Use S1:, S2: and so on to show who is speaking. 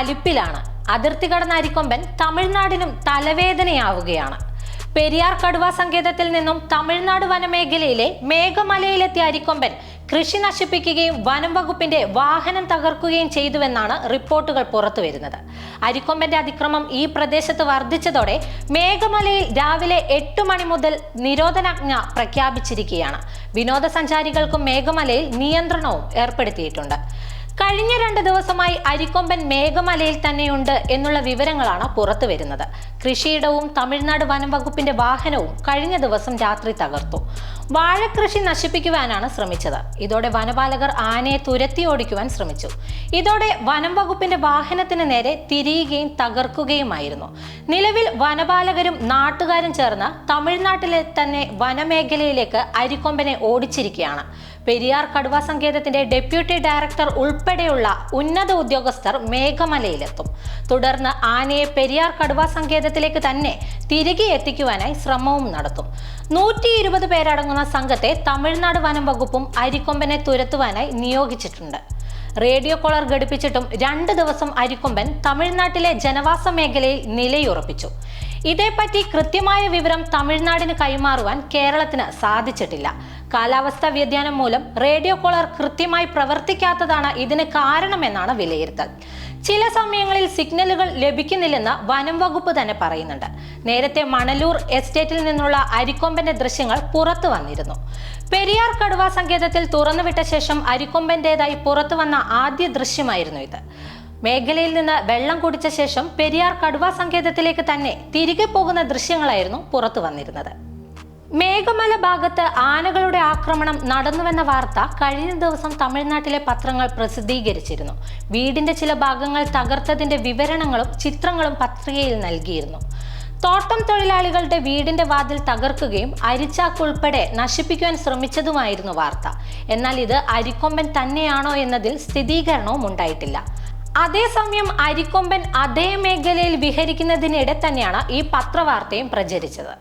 S1: കലിപ്പിലാണ്. അതിർത്തി കടന്ന അരിക്കൊമ്പൻ തമിഴ്നാടിനും തലവേദനയാവുകയാണ്. പെരിയാർ കടുവാ സങ്കേതത്തിൽ നിന്നും തമിഴ്നാട് വനമേഖലയിലെ മേഘമലയിലെത്തിയ അരിക്കൊമ്പൻ കൃഷി നശിപ്പിക്കുകയും വനം വകുപ്പിന്റെ വാഹനം തകർക്കുകയും ചെയ്തുവെന്നാണ് റിപ്പോർട്ടുകൾ പുറത്തുവരുന്നത്. അരിക്കൊമ്പന്റെ അതിക്രമം ഈ പ്രദേശത്ത് വർദ്ധിച്ചതോടെ മേഘമലയിൽ രാവിലെ 8 മണി മുതൽ നിരോധനാജ്ഞ പ്രഖ്യാപിച്ചിരിക്കുകയാണ്. വിനോദസഞ്ചാരികൾക്കും മേഘമലയിൽ നിയന്ത്രണവും ഏർപ്പെടുത്തിയിട്ടുണ്ട്. കഴിഞ്ഞ 2 ദിവസമായി അരിക്കൊമ്പൻ മേഘമലയിൽ തന്നെയുണ്ട് എന്നുള്ള വിവരങ്ങളാണ് പുറത്തു വരുന്നത്. കൃഷിയിടവും തമിഴ്നാട് വനം വകുപ്പിന്റെ വാഹനവും കഴിഞ്ഞ ദിവസം രാത്രി തകർത്തു. വാഴക്കൃഷി നശിപ്പിക്കുവാനാണ് ശ്രമിച്ചത്. ഇതോടെ വനപാലകർ ആനയെ തുരത്തി ഓടിക്കുവാൻ ശ്രമിച്ചു. ഇതോടെ വനം വകുപ്പിന്റെ വാഹനത്തിന് നേരെ തിരിയുകയും തകർക്കുകയുമായിരുന്നു. നിലവിൽ വനപാലകരും നാട്ടുകാരും ചേർന്ന് തമിഴ്നാട്ടിലെ തന്നെ വനമേഖലയിലേക്ക് അരിക്കൊമ്പനെ ഓടിച്ചിരിക്കുകയാണ്. പെരിയാർ കടുവാ സങ്കേതത്തിന്റെ ഡെപ്യൂട്ടി ഡയറക്ടർ ഉൾപ്പെടെയുള്ള ഉന്നത ഉദ്യോഗസ്ഥർ മേഘമലയിലെത്തും. തുടർന്ന് ആനയെ പെരിയാർ കടുവാ സങ്കേതത്തിലേക്ക് തന്നെ തിരികെ എത്തിക്കുവാനായി ശ്രമവും നടത്തും. 120 പേരടങ്ങുന്ന സംഘത്തെ തമിഴ്നാട് വനം വകുപ്പും അരിക്കൊമ്പനെ തുരത്തുവാനായി നിയോഗിച്ചിട്ടുണ്ട്. റേഡിയോ കോളർ ഘടിപ്പിച്ചിട്ടും 2 ദിവസം അരിക്കൊമ്പൻ തമിഴ്നാട്ടിലെ ജനവാസ മേഖലയിൽ നിലയുറപ്പിച്ചു. ഇതേപ്പറ്റി കൃത്യമായ വിവരം തമിഴ്നാടിന് കൈമാറുവാൻ കേരളത്തിന് സാധിച്ചിട്ടില്ല. കാലാവസ്ഥാ വ്യതിയാനം മൂലം റേഡിയോ കോളർ കൃത്യമായി പ്രവർത്തിക്കാത്തതാണ് ഇതിന് കാരണമെന്നാണ് വിലയിരുത്തൽ. ചില സമയങ്ങളിൽ സിഗ്നലുകൾ ലഭിക്കുന്നില്ലെന്ന് വനം വകുപ്പ് തന്നെ പറയുന്നുണ്ട്. നേരത്തെ മണലൂർ എസ്റ്റേറ്റിൽ നിന്നുള്ള അരിക്കൊമ്പന്റെ ദൃശ്യങ്ങൾ പുറത്തു വന്നിരുന്നു. പെരിയാർ കടുവാ സങ്കേതത്തിൽ തുറന്നുവിട്ട ശേഷം അരിക്കൊമ്പന്റേതായി പുറത്തു വന്ന ആദ്യ ദൃശ്യമായിരുന്നു ഇത്. മേഖലയിൽ നിന്ന് വെള്ളം കുടിച്ച ശേഷം പെരിയാർ കടുവാ സങ്കേതത്തിലേക്ക് തന്നെ തിരികെ പോകുന്ന ദൃശ്യങ്ങളായിരുന്നു പുറത്തു വന്നിരുന്നത്. മേഘമല ഭാഗത്ത് ആനകളുടെ ആക്രമണം നടന്നുവെന്ന വാർത്ത കഴിഞ്ഞ ദിവസം തമിഴ്നാട്ടിലെ പത്രങ്ങൾ പ്രസിദ്ധീകരിച്ചിരുന്നു. വീടിന്റെ ചില ഭാഗങ്ങൾ തകർത്തതിന്റെ വിവരണങ്ങളും ചിത്രങ്ങളും പത്രികയിൽ നൽകിയിരുന്നു. തോട്ടം തൊഴിലാളികളുടെ വീടിന്റെ വാതിൽ തകർക്കുകയും അരിച്ചാക്കുൾപ്പെടെ നശിപ്പിക്കുവാൻ ശ്രമിച്ചതുമായിരുന്നു വാർത്ത. എന്നാൽ ഇത് അരിക്കൊമ്പൻ തന്നെയാണോ എന്നതിൽ സ്ഥിരീകരണവും ഉണ്ടായിട്ടില്ല. അതേസമയം അരിക്കൊമ്പൻ അതേ മേഖലയിൽ വിഹരിക്കുന്നതിനിടെ തന്നെയാണ് ഈ പത്രവാർത്തയും പ്രചരിച്ചത്.